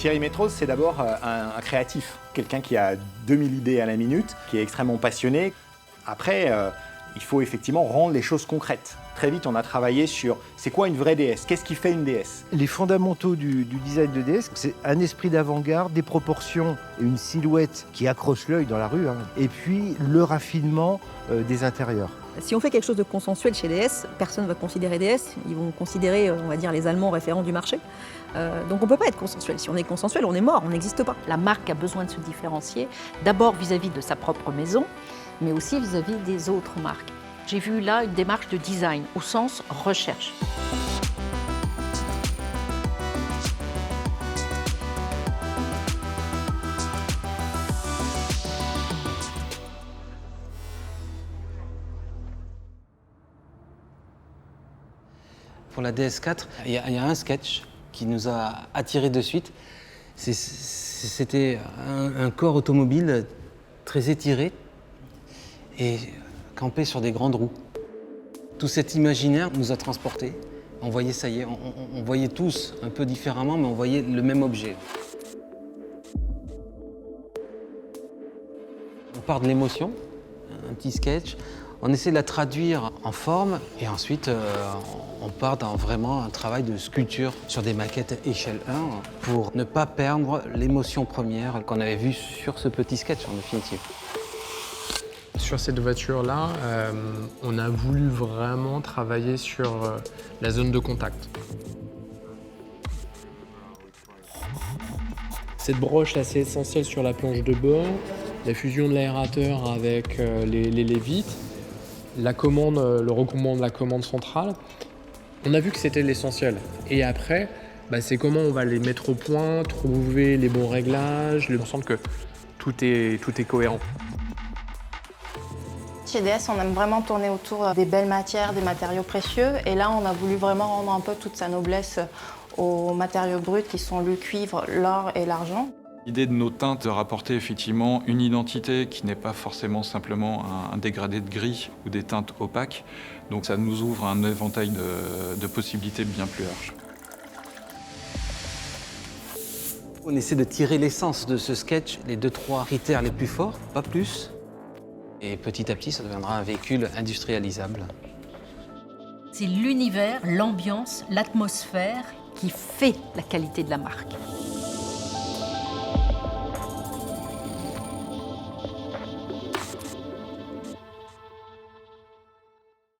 Thierry Métrose, c'est d'abord un créatif, quelqu'un qui a 2000 idées à la minute, qui est extrêmement passionné. Après, il faut effectivement rendre les choses concrètes. Très vite, on a travaillé sur c'est quoi une vraie déesse, qu'est-ce qui fait une déesse. Les fondamentaux du design de déesse, c'est un esprit d'avant-garde, des proportions et une silhouette qui accroche l'œil dans la rue, hein, et puis le raffinement des intérieurs. Si on fait quelque chose de consensuel chez DS, personne ne va considérer DS, ils vont considérer, on va dire, les Allemands référents du marché. Donc on ne peut pas être consensuel. Si on est consensuel, on est mort, on n'existe pas. La marque a besoin de se différencier, d'abord vis-à-vis de sa propre maison, mais aussi vis-à-vis des autres marques. J'ai vu là une démarche de design, au sens recherche. Pour la DS4, il y a un sketch qui nous a attirés de suite. C'était un corps automobile très étiré et campé sur des grandes roues. Tout cet imaginaire nous a transportés. On voyait, ça y est, on voyait tous un peu différemment, mais on voyait le même objet. On part de l'émotion, un petit sketch. On essaie de la traduire en forme et ensuite on part dans vraiment un travail de sculpture sur des maquettes échelle 1 pour ne pas perdre l'émotion première qu'on avait vue sur ce petit sketch en définitive. Sur cette voiture-là, on a voulu vraiment travailler sur la zone de contact. Cette broche assez essentielle sur la planche de bord, la fusion de l'aérateur avec les vitres, la commande, le recoupement de la commande centrale. On a vu que c'était l'essentiel. Et après, c'est comment on va les mettre au point, trouver les bons réglages, on sent que tout est cohérent. Chez DS, on aime vraiment tourner autour des belles matières, des matériaux précieux. Et là, on a voulu vraiment rendre un peu toute sa noblesse aux matériaux bruts qui sont le cuivre, l'or et l'argent. L'idée de nos teintes de rapporter effectivement une identité qui n'est pas forcément simplement un dégradé de gris ou des teintes opaques. Donc ça nous ouvre un éventail de possibilités bien plus large. On essaie de tirer l'essence de ce sketch, les 2-3 critères les plus forts, pas plus. Et petit à petit, ça deviendra un véhicule industrialisable. C'est l'univers, l'ambiance, l'atmosphère qui fait la qualité de la marque.